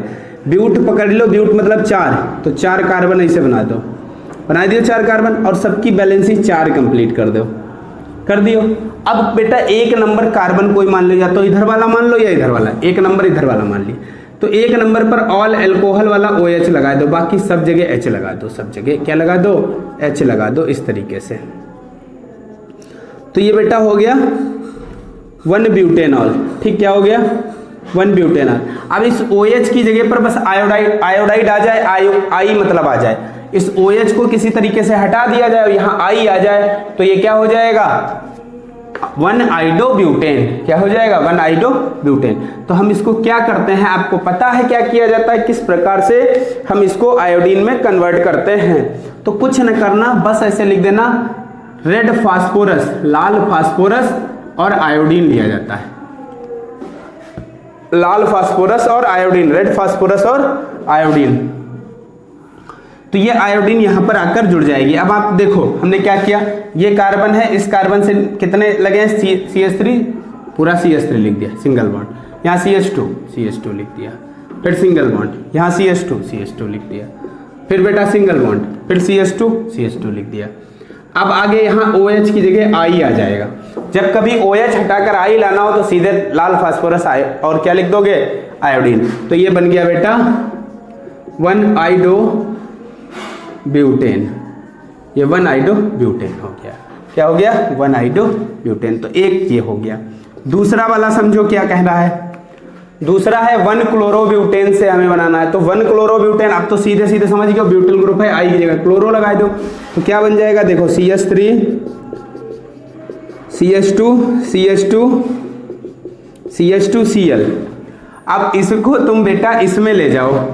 ब्यूट पकड़ लो, ब्यूट मतलब 4, तो 4 कार्बन ऐसे बना दो, बना दियो 4 कार्बन, और सबकी बैलेंसिंग 4 कंप्लीट कर दो, कर दियो। अब बेटा 1 नंबर कार्बन कोई मान लो, या तो इधर वाला मान लो या इधर वाला, 1 नंबर इधर वाला मान लिया। तो 1 नंबर पर ऑल अल्कोहल वाला OH लगा दो, बाकी सब जगह H लगा दो, सब जगह क्या लगा दो, H लगा दो, इस तरीके से। तो ये बेटा हो गया 1 ब्यूटेनॉल। ठीक, क्या हो गया 1 ब्यूटेनॉल। अब इस OH की जगह पर बस आयोडाइड आ जाए, आई मतलब आ जाए, इस OH को किसी तरीके से हटा दिया जाए, यहाँ I आ जाए, तो ये क्या हो जाएगा 1 आइडोब्यूटेन। क्या हो जाएगा 1 आइडोब्यूटेन। तो हम इसको क्या करते हैं, आपको पता है क्या किया जाता है, किस प्रकार से हम इसको आयोडीन में कन्वर्ट करते हैं। तो कुछ न करना, बस ऐसे लिख देना रेड फास्फोरस, लाल फास्फोरस और आयोडीन लिया जाता है, लाल फास्फोरस और आयोडीन, रेड फास्फोरस और आयोडीन। तो ये आयोडीन यहां पर आकर जुड़ जाएगी। अब आप देखो हमने क्या किया, ये कार्बन है, इस कार्बन से कितने लगे हैं, CH3, पूरा CH3 लिख दिया, सिंगल बॉन्ड, यहाँ CH2 लिख दिया, फिर सिंगल बॉन्ड, यहाँ CH2 लिख दिया, फिर बेटा सिंगल बॉन्ड, फिर CH2 लिख दिया। अब आगे यहाँ OH की जगह I आ जाएगा। जब कभी OH हटाकर I लाना हो तो सीधे लाल फास्फोरस और क्या लिख दोगे, आयोडीन। तो ये बन गया बेटा 1-आइडोब्यूटेन, ये 1-आइडोब्यूटेन हो गया। क्या हो गया, 1-आइडोब्यूटेन। तो एक ये हो गया। दूसरा वाला समझो क्या कह रहा है, दूसरा है 1-क्लोरोब्यूटेन से हमें बनाना है। तो 1-क्लोरोब्यूटेन, अब तो सीधे सीधे समझ गए, ब्यूटिल ग्रुप है, आई की जगह क्लोरो लगा दो। तो क्या बन जाएगा, देखो CH3 CH2 Cl। अब इसको तुम बेटा इसमें ले जाओ,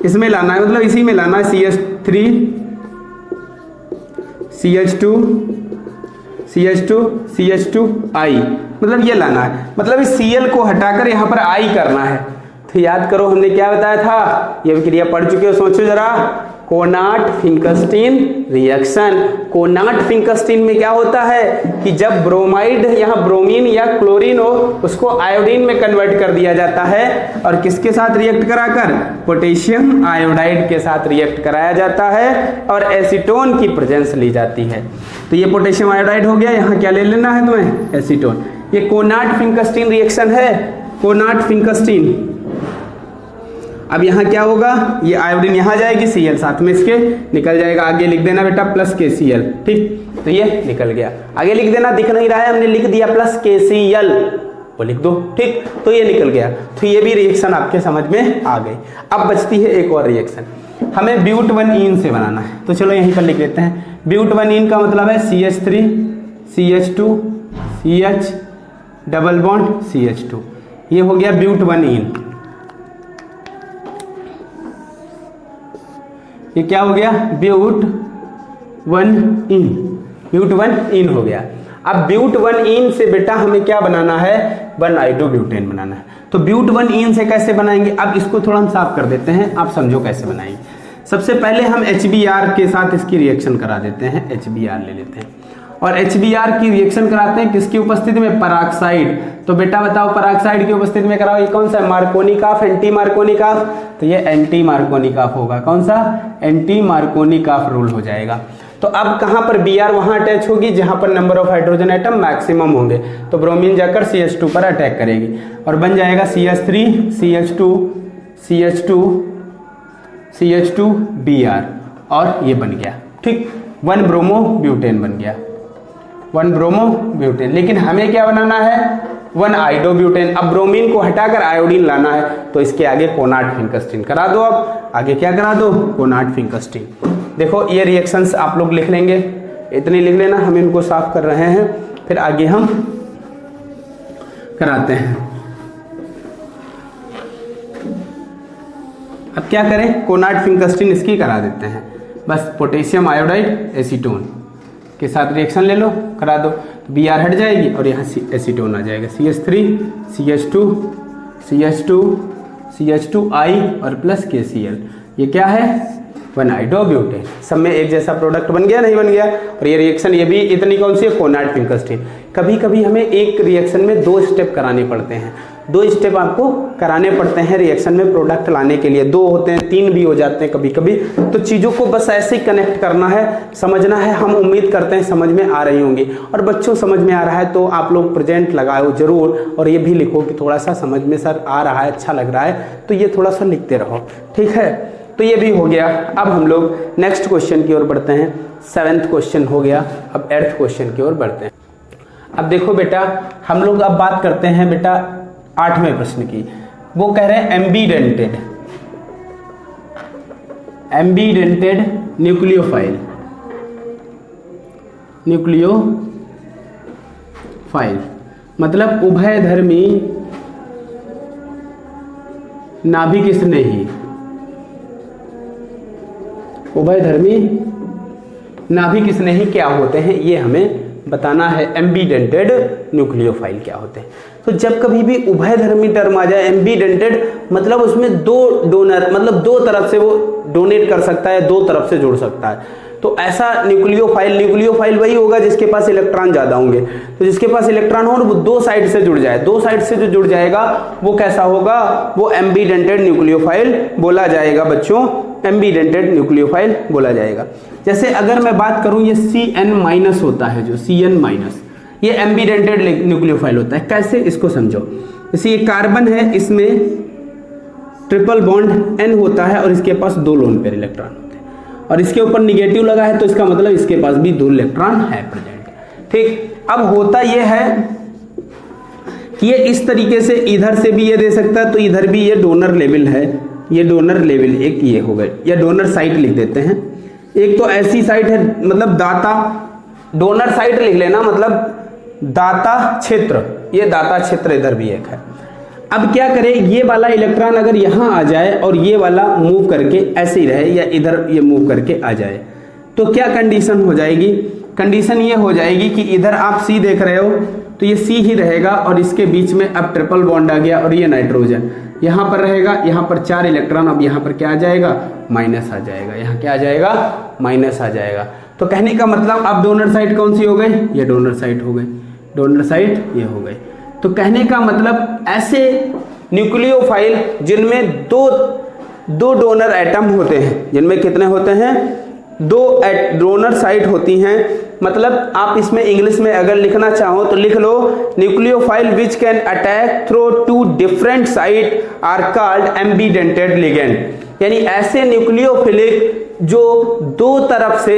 इसमें लाना है, मतलब इसी में लाना है, CH3 CH2 I, मतलब ये लाना है, मतलब इस Cl को हटाकर यहाँ पर I करना है। तो याद करो हमने क्या बताया था, ये क्रिया पढ़ चुके हो, सोचो जरा, कोनाट-फिंकस्टीन रिएक्शन। कोनाट-फिंकस्टीन में क्या होता है कि जब ब्रोमाइड, यहाँ ब्रोमीन या क्लोरीन हो, उसको आयोडीन में कन्वर्ट कर दिया जाता है और किसके साथ रिएक्ट कराकर, पोटेशियम आयोडाइड के साथ रिएक्ट कराया जाता है और एसीटोन की प्रेजेंस ली जाती है। तो ये पोटेशियम आयोडाइड हो गया, यहाँ क्या ले लेना है तुम्हें, एसीटोन। ये कोनाट-फिंकस्टीन रिएक्शन है, कोनाट-फिंकस्टीन। अब यहाँ क्या होगा, ये आयोडीन यहाँ जाएगी, Cl साथ में इसके निकल जाएगा, आगे लिख देना बेटा प्लस KCl, ठीक। तो ये निकल गया, आगे लिख देना, दिख नहीं रहा है, हमने लिख दिया प्लस KCl, वो लिख दो, ठीक। तो ये निकल गया। तो ये भी रिएक्शन आपके समझ में आ गई। अब बचती है एक और रिएक्शन, हमें ब्यूट-1-ईन से बनाना है। तो चलो यहीं पर लिख देते हैं, ब्यूट-1-ईन का मतलब है CH3 CH2 CH double bond CH2, ये हो गया ब्यूट-1-ईन। ये क्या हो गया, ब्यूट-1-ईन हो गया। अब ब्यूट-1-ईन से बेटा हमें क्या बनाना है, 1-आइडोब्यूटेन बनाना है। तो ब्यूट-1-ईन से कैसे बनाएंगे, अब इसको थोड़ा हम साफ कर देते हैं, आप समझो कैसे बनाएंगे। सबसे पहले हम HBr के साथ इसकी रिएक्शन करा देते हैं, HBr ले लेते हैं और HBr की रिएक्शन कराते हैं किसकी उपस्थिति में, पराक्साइड। तो बेटा बताओ पराक्साइड की उपस्थिति में कराओ, ये कौन सा है, मार्कोनिक-ऑफ, एंटी मार्कोनिक-ऑफ। तो ये एंटी मार्कोनिक-ऑफ होगा, कौन सा, एंटी मार्कोनिक-ऑफ रूल हो जाएगा। तो अब कहां पर Br वहां अटैच होगी जहां पर number of hydrogen atom maximum होंगे। तो ब्रोमीन जाकर CH2 पर अटैक करेगी और बन जाएगा CH3 CH2 Br, और ये बन गया, ठीक, 1-ब्रोमोब्यूटेन बन गया, 1-ब्रोमोब्यूटेन। लेकिन हमें क्या बनाना है, 1-आइडोब्यूटेन। अब ब्रोमीन को हटाकर आयोडीन लाना है, तो इसके आगे कोनाट-फिंकस्टीन करा दो। अब आगे क्या करा दो, कोनाट-फिंकस्टीन। देखो ये रिएक्शंस आप लोग लिख लेंगे, इतनी लिख लेना, हम इनको साफ कर रहे हैं, फिर आगे हम कराते हैं। अब क्या करें, कोनाट-फिंकस्टीन इसकी करा देते हैं, बस पोटेशियम आयोडाइड एसीटोन के साथ रिएक्शन ले लो, करा दो। तो Br हट जाएगी और यहाँ एसीटोन आ जाएगा, CH3 CH2 I और प्लस KCl। ये क्या है, 1-आइडोब्यूटेन। सब में एक जैसा प्रोडक्ट बन गया, नहीं बन गया। और ये रिएक्शन, ये भी इतनी कौन सी है, कोनाट-फिंकस्टीन। कभी कभी हमें एक रिएक्शन में 2 स्टेप कराने पड़ते हैं, 2 स्टेप आपको कराने पड़ते हैं रिएक्शन में प्रोडक्ट लाने के लिए। 2 होते हैं, 3 भी हो जाते हैं कभी कभी। तो चीज़ों को बस ऐसे ही कनेक्ट करना है, समझना है। हम उम्मीद करते हैं समझ में आ रही होंगी, और बच्चों समझ में आ रहा है तो आप लोग प्रेजेंट लगाओ जरूर, और ये भी लिखो कि थोड़ा सा समझ में सर आ रहा है, अच्छा लग रहा है, तो ये थोड़ा सा लिखते रहो, ठीक है। तो ये भी हो गया। अब हम लोग नेक्स्ट क्वेश्चन की ओर बढ़ते हैं। 7th क्वेश्चन हो गया, अब 8th क्वेश्चन की ओर बढ़ते हैं। अब देखो बेटा, हम लोग अब बात करते हैं बेटा 8वें प्रश्न की। वो कह रहे हैं एम्बीडेंटेड न्यूक्लियोफाइल मतलब उभयधर्मी नाभिक स्नेही, उभयधर्मी नाभिक स्नेही क्या होते हैं, ये हमें बताना है एम्बीडेंटेड न्यूक्लियोफाइल क्या होते हैं। तो जब कभी भी उभयधर्मी टर्म आ जाए, एम्बीडेंटेड मतलब उसमें दो डोनर, मतलब दो तरफ से वो डोनेट कर सकता है, दो तरफ से जुड़ सकता है, तो ऐसा न्यूक्लियोफाइल वही होगा जिसके पास इलेक्ट्रॉन ज्यादा होंगे। तो जिसके पास इलेक्ट्रॉन हो और वो दो साइड से जुड़ जाए, दो साइड से जो जुड़ जाएगा वो कैसा होगा, वो एम्बीडेंटेड न्यूक्लियोफाइल बोला जाएगा बच्चों, एम्बीडेंटेड न्यूक्लियोफाइल बोला जाएगा। जैसे अगर मैं बात करूं ये Cn- होता है, जो Cn- ये एम्बीडेंटेड न्यूक्लियोफाइल होता है। कैसे, इसको समझो। जैसे ये कार्बन है, इसमें ट्रिपल बॉन्ड N होता है और इसके पास दो लोन पेयर इलेक्ट्रॉन होते हैं और इसके ऊपर निगेटिव लगा है, तो इसका मतलब इसके पास भी दो इलेक्ट्रॉन है प्रेजेंट। ठीक, अब होता ये है कि ये इस तरीके से इधर से भी ये दे सकता है, तो इधर भी ये डोनर लेवल है, ये डोनर लेवल एक ये हो गए, या डोनर साइट लिख देते हैं। एक तो ऐसी साइट है, मतलब दाता, डोनर साइट लिख लेना, मतलब दाता क्षेत्र, ये दाता क्षेत्र इधर भी एक है। अब क्या करें, ये वाला इलेक्ट्रॉन अगर यहां आ जाए और ये वाला मूव करके ऐसे ही रहे, या इधर ये मूव करके आ जाए, तो क्या कंडीशन हो जाएगी, कंडीशन ये हो जाएगी कि इधर आप C देख रहे हो तो ये C ही रहेगा और इसके बीच में अब ट्रिपल बॉन्ड आ गया और ये नाइट्रोजन यहां पर रहेगा, यहां पर 4 इलेक्ट्रॉन, अब यहां पर क्या आ जाएगा, माइनस आ जाएगा, यहां क्या आ जाएगा, माइनस आ जाएगा। तो कहने का मतलब अब डोनर साइट कौन सी हो गई, ये डोनर साइट हो गई, डोनर साइट ये हो गई। तो कहने का मतलब ऐसे न्यूक्लियोफाइल जिनमें दो डोनर एटम होते हैं, जिनमें कितने होते हैं, दो डोनर साइट होती हैं, मतलब आप इसमें इंग्लिश में अगर लिखना चाहो तो लिख लो, nucleophile which can attack through two different site are called ambidentate ligand. यानी ऐसे न्यूक्लियोफिलिक जो दो तरफ से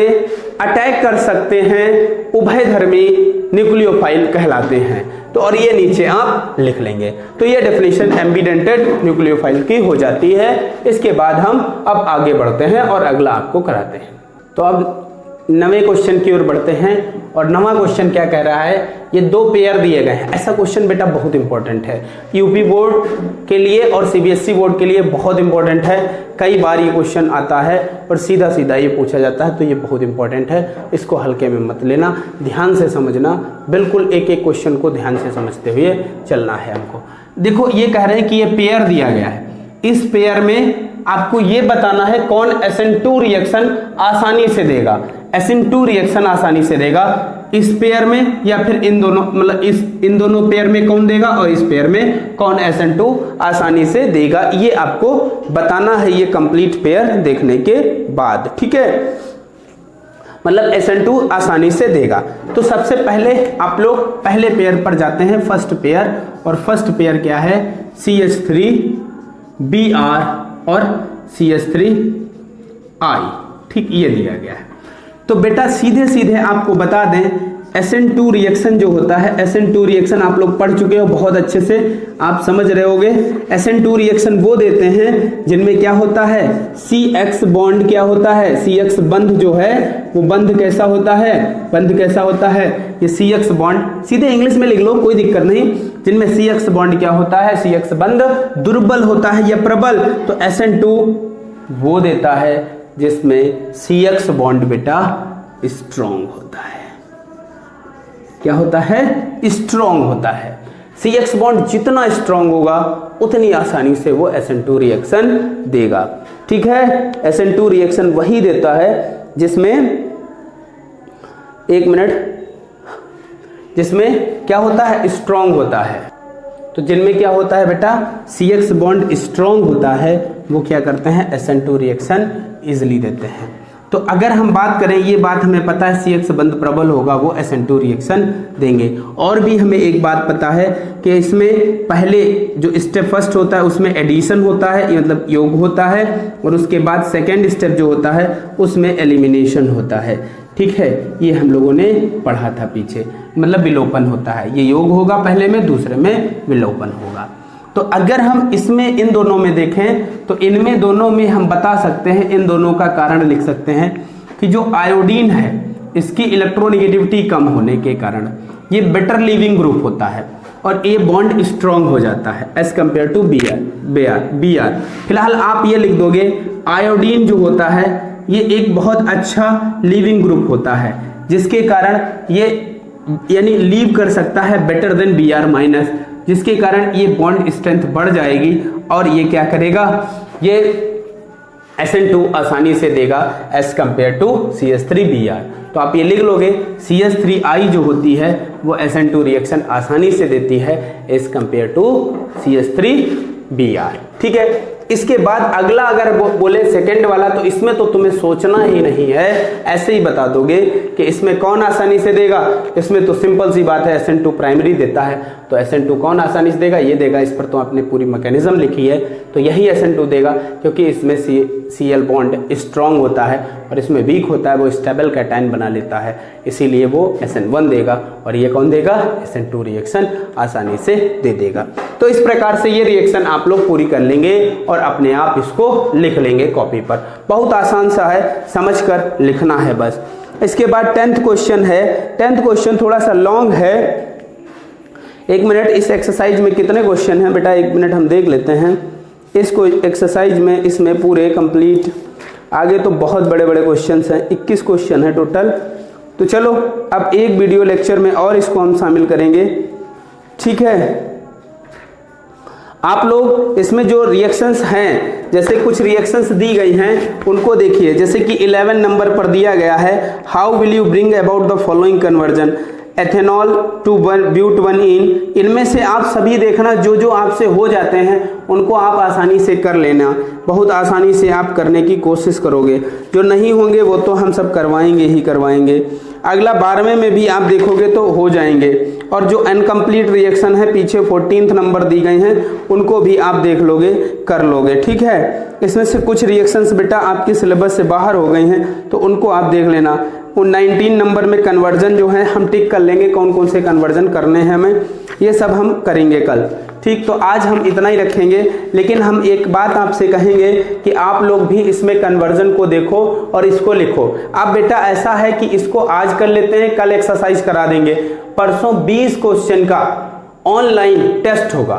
अटैक कर सकते हैं, उभयधर्मी न्यूक्लियोफाइल कहलाते हैं। तो और ये नीचे आप लिख लेंगे। तो ये डेफिनेशन एम्बीडेंटेड न्यूक्लियोफाइल की हो जाती है। इसके बाद हम अब आगे बढ़ते हैं और अगला आपको कराते हैं। तो अब 9वें क्वेश्चन की ओर बढ़ते हैं और 9वां क्वेश्चन क्या कह रहा है, ये दो पेयर दिए गए हैं। ऐसा क्वेश्चन बेटा बहुत इंपॉर्टेंट है, यूपी बोर्ड के लिए और सीबीएसई बोर्ड के लिए बहुत इंपॉर्टेंट है। कई बार ये क्वेश्चन आता है और सीधा सीधा ये पूछा जाता है, तो ये बहुत इंपॉर्टेंट है, इसको हल्के में मत लेना, ध्यान से समझना, बिल्कुल एक एक क्वेश्चन को ध्यान से समझते हुए चलना है हमको। देखो ये कह रहे हैं कि ये पेयर दिया गया है, इस पेयर में आपको ये बताना है कौन SN2 रिएक्शन आसानी से देगा, SN2 रिएक्शन आसानी से देगा इस पेयर में, या फिर इन दोनों, मतलब इन दोनों पेयर में कौन देगा और इस पेयर में कौन SN2 आसानी से देगा, ये आपको बताना है ये कंप्लीट पेयर देखने के बाद। ठीक है, मतलब SN2 आसानी से देगा। तो सबसे पहले आप लोग पहले पेयर पर जाते हैं, फर्स्ट पेयर, और फर्स्ट पेयर क्या है, CH3Br और CH3I। ठीक, ये दिया गया है। तो बेटा सीधे सीधे आपको बता दें, SN2 रिएक्शन जो होता है, SN2 रिएक्शन आप लोग पढ़ चुके हो बहुत अच्छे से, आप समझ रहे होगे। SN2 रिएक्शन वो देते हैं जिनमें क्या होता है, CX बॉन्ड क्या होता है, CX बंध जो है वो बंध कैसा होता है, बंध कैसा होता है, ये CX बॉन्ड सीधे इंग्लिश में लिख लो, कोई दिक्कत नहीं। जिनमें CX बॉन्ड क्या होता है, CX बंध दुर्बल होता है या प्रबल, तो SN2 वो देता है जिसमें CX बॉन्ड बेटा स्ट्रॉन्ग होता है। क्या होता है, स्ट्रॉन्ग होता है। CX बॉन्ड जितना स्ट्रॉन्ग होगा उतनी आसानी से वो SN2 रिएक्शन देगा। ठीक है, SN2 रिएक्शन वही देता है जिसमें, एक मिनट, जिसमें क्या होता है, स्ट्रॉन्ग होता है। तो जिनमें क्या होता है बेटा, CX बॉन्ड स्ट्रॉन्ग होता है, वो क्या करते हैं, SN2 रिएक्शन इजिली देते हैं। तो अगर हम बात करें, ये बात हमें पता है CX बंध प्रबल होगा, वो SN2 रिएक्शन देंगे। और भी हमें एक बात पता है कि इसमें पहले जो स्टेप फर्स्ट होता है उसमें एडिशन होता है, मतलब योग होता है, और उसके बाद सेकेंड स्टेप जो होता है उसमें एलिमिनेशन होता है। ठीक है, ये हम लोगों ने पढ़ा था पीछे, मतलब विलोपन होता है। ये योग होगा पहले में, दूसरे में विलोपन होगा। तो अगर हम इसमें इन दोनों में देखें तो इनमें दोनों में हम बता सकते हैं, इन दोनों का कारण लिख सकते हैं कि जो आयोडीन है इसकी इलेक्ट्रोनेगेटिविटी कम होने के कारण ये बेटर लीविंग ग्रुप होता है और ए बॉन्ड स्ट्रॉन्ग हो जाता है एज कंपेयर टू Br। फिलहाल आप ये लिख दोगे, आयोडीन जो होता है ये एक बहुत अच्छा लीविंग ग्रुप होता है, जिसके कारण ये यानी लीव कर सकता है बेटर देन Br माइनस, जिसके कारण ये बॉन्ड स्ट्रेंथ बढ़ जाएगी और ये क्या करेगा, ये SN2 आसानी से देगा एज कंपेयर टू CH3Br। तो आप ये लिख लोगे CH3I जो होती है वो SN2 रिएक्शन आसानी से देती है एज कंपेयर टू CH3Br। ठीक है, इसके बाद अगला अगर बोले सेकंड वाला, तो इसमें तो तुम्हें सोचना ही नहीं है, ऐसे ही बता दोगे कि इसमें कौन आसानी से देगा। इसमें तो सिंपल सी बात है, SN2 प्राइमरी देता है, तो SN2 कौन आसानी से देगा, ये देगा। इस पर तो आपने पूरी मैकेनिज्म लिखी है, तो यही SN2 देगा, क्योंकि इसमें Cl बॉन्ड स्ट्रॉन्ग होता है और इसमें वीक होता है, वो स्टेबल कैटायन बना लेता है, इसीलिए वो SN1 देगा। और ये कौन देगा, SN2 रिएक्शन आसानी से दे देगा। तो इस प्रकार से ये रिएक्शन आप लोग पूरी कर लेंगे और अपने आप इसको लिख लेंगे कॉपी पर। बहुत आसान सा है, समझकर लिखना है बस। इसके बाद 10th क्वेश्चन है। 10th क्वेश्चन थोड़ा सा लॉन्ग है, 1 मिनट। इस एक्सरसाइज में कितने क्वेश्चन हैं बेटा, 1 मिनट हम देख लेते हैं इसको एक्सरसाइज में। इसमें पूरे कंप्लीट, आगे तो बहुत बड़े बड़े क्वेश्चन हैं, 21 क्वेश्चन है टोटल। तो चलो अब एक वीडियो लेक्चर में और इसको हम शामिल करेंगे, ठीक है। आप लोग इसमें जो रिएक्शंस हैं, जैसे कुछ रिएक्शंस दी गई हैं उनको देखिए। जैसे कि 11 नंबर पर दिया गया है, how will you bring about the following conversion, ethanol to ब्यूट 1 इनमें से आप सभी देखना, जो जो आपसे हो जाते हैं उनको आप आसानी से कर लेना, बहुत आसानी से आप करने की कोशिश करोगे। जो नहीं होंगे वो तो हम सब करवाएंगे ही करवाएंगे। अगला 12वें में भी आप देखोगे तो हो जाएंगे। और जो अनकम्प्लीट रिएक्शन है पीछे 14th नंबर दी गई हैं उनको भी आप देख लोगे, कर लोगे, ठीक है। इसमें से कुछ रिएक्शंस बेटा आपके सिलेबस से बाहर हो गई हैं तो उनको आप देख लेना। 19 नंबर में कन्वर्जन जो है हम टिक कर लेंगे, कौन कौन से कन्वर्जन करने हैं हमें, ये सब हम करेंगे कल, ठीक। तो आज हम इतना ही रखेंगे, लेकिन हम एक बात आपसे कहेंगे कि आप लोग भी इसमें कन्वर्जन को देखो और इसको लिखो। अब बेटा ऐसा है कि इसको आज कर लेते हैं, कल एक्सरसाइज करा देंगे। परसों 20 क्वेश्चन का ऑनलाइन टेस्ट होगा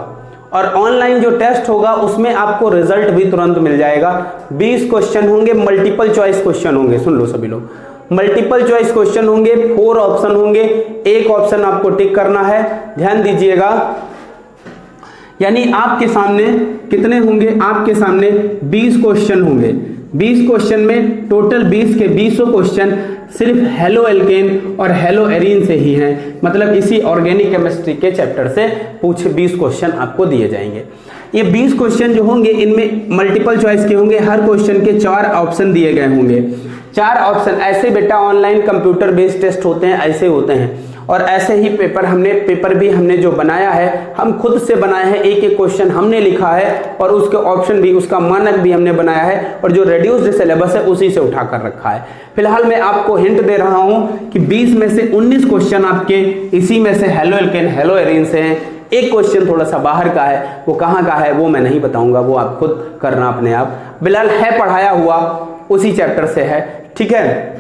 और ऑनलाइन जो टेस्ट होगा उसमें आपको रिजल्ट भी तुरंत मिल जाएगा। 20 क्वेश्चन होंगे, मल्टीपल चॉइस क्वेश्चन होंगे, सुन लो सभी लोग, मल्टीपल चॉइस क्वेश्चन होंगे, 4 ऑप्शन होंगे, एक ऑप्शन आपको टिक करना है, ध्यान दीजिएगा। यानी आपके सामने कितने होंगे, आपके सामने 20 क्वेश्चन होंगे। 20 क्वेश्चन में टोटल 20 के 20 क्वेश्चन सिर्फ हेलो एल्केन और हेलो एरीन से ही हैं, मतलब इसी ऑर्गेनिक केमिस्ट्री के चैप्टर से पूछे 20 क्वेश्चन आपको दिए जाएंगे। ये 20 क्वेश्चन जो होंगे इनमें मल्टीपल चॉइस के होंगे, हर क्वेश्चन के 4 ऑप्शन दिए गए होंगे। 4 ऑप्शन ऐसे बेटा ऑनलाइन कंप्यूटर बेस्ड टेस्ट होते हैं, ऐसे होते हैं। और ऐसे ही पेपर भी हमने जो बनाया है, हम खुद से बनाए हैं, एक एक क्वेश्चन हमने लिखा है और उसके ऑप्शन भी, उसका मानक भी हमने बनाया है और जो रेड्यूस्ड सिलेबस है उसी से उठा कर रखा है। फिलहाल मैं आपको हिंट दे रहा हूं कि 20 में से 19 क्वेश्चन आपके इसी में से हेलो एल्केन हेलो एरीन से हैं। एक क्वेश्चन थोड़ा सा बाहर का है, वो कहाँ का है वो मैं नहीं बताऊंगा, वो आप खुद करना अपने आप। बिलाल है पढ़ाया हुआ, उसी चैप्टर से है, ठीक है।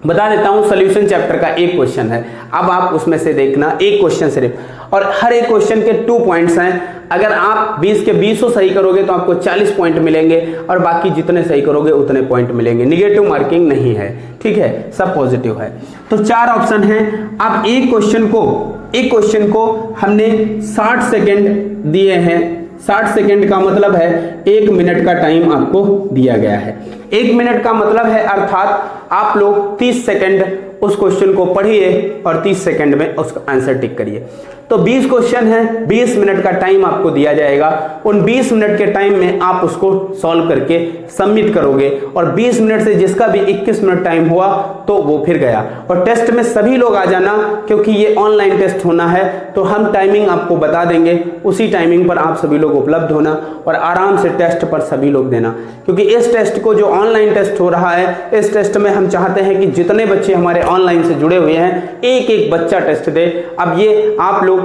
बता देता हूं, सॉल्यूशन चैप्टर का एक क्वेश्चन है, अब आप उसमें से देखना एक क्वेश्चन सिर्फ, और हर एक क्वेश्चन के 2 पॉइंट्स हैं। अगर आप 20 के 20 सही करोगे तो आपको 40 पॉइंट मिलेंगे और बाकी जितने सही करोगे उतने पॉइंट मिलेंगे। निगेटिव मार्किंग नहीं है, ठीक है, सब पॉजिटिव है। तो 4 ऑप्शन हैं। अब एक क्वेश्चन को हमने 60 सेकेंड दिए हैं। 60 सेकेंड का मतलब है 1 मिनट का टाइम आपको दिया गया है। 1 मिनट का मतलब है अर्थात आप लोग 30 सेकेंड उस क्वेश्चन को पढ़िए और 30 सेकेंड में उसका आंसर टिक करिए। तो 20 क्वेश्चन है, 20 मिनट का टाइम आपको दिया जाएगा। उन 20 मिनट के टाइम में आप उसको सॉल्व करके सबमिट करोगे और 20 मिनट से जिसका भी 21 मिनट टाइम हुआ तो वो फिर गया। और टेस्ट में सभी लोग आ जाना, क्योंकि ये ऑनलाइन टेस्ट होना है, तो हम टाइमिंग आपको बता देंगे, उसी टाइमिंग पर आप सभी लोग उपलब्ध होना और आराम से टेस्ट पर सभी लोग देना। क्योंकि इस टेस्ट को, जो ऑनलाइन टेस्ट हो रहा है, इस टेस्ट में हम चाहते हैं कि जितने बच्चे हमारे ऑनलाइन से जुड़े हुए हैं एक एक बच्चा टेस्ट दे। अब ये आप लोग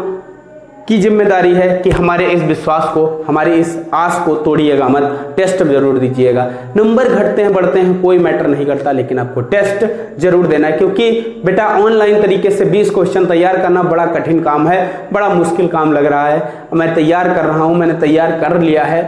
की जिम्मेदारी है कि हमारे इस विश्वास को, हमारी इस आस को तोड़िएगा मत, टेस्ट जरूर दीजिएगा। नंबर घटते हैं बढ़ते हैं कोई मैटर नहीं करता, लेकिन आपको टेस्ट जरूर देना है। क्योंकि बेटा ऑनलाइन तरीके से 20 क्वेश्चन तैयार करना बड़ा कठिन काम है, बड़ा मुश्किल काम लग रहा है। मैं तैयार कर रहा हूं, मैंने तैयार कर लिया है,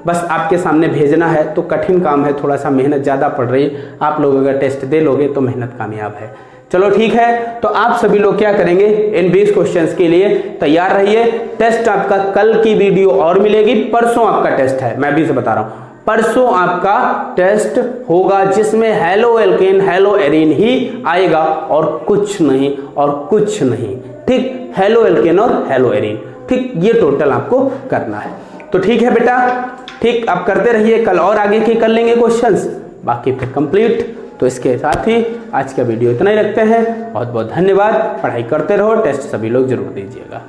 बस आपके सामने भेजना है, तो कठिन काम है, थोड़ा सा मेहनत ज़्यादा पड़ रही है। आप लोग अगर टेस्ट दे लोगे तो मेहनत कामयाब है, चलो ठीक है, तो आप सभी लोग क्या करेंगे, इन 20 क्वेश्चंस के लिए तैयार रहिए। टेस्ट आपका कल की वीडियो और मिलेगी, परसों आपका टेस्ट है, मैं भी से बता रहा हूं, परसों आपका टेस्ट होगा जिसमें हेलो एल्केन हेलो एरीन ही आएगा और कुछ नहीं और कुछ नहीं। ठीक, हेलो एल्केन और हेलो एरीन, ठीक, ये टोटल आपको करना है। तो ठीक है बेटा, ठीक, आप करते रहिए, कल और आगे की कर लेंगे क्वेश्चंस, बाकी फिर कंप्लीट। तो इसके साथ ही आज का वीडियो इतना ही रखते हैं। बहुत बहुत धन्यवाद, पढ़ाई करते रहो, टेस्ट सभी लोग जरूर दीजिएगा।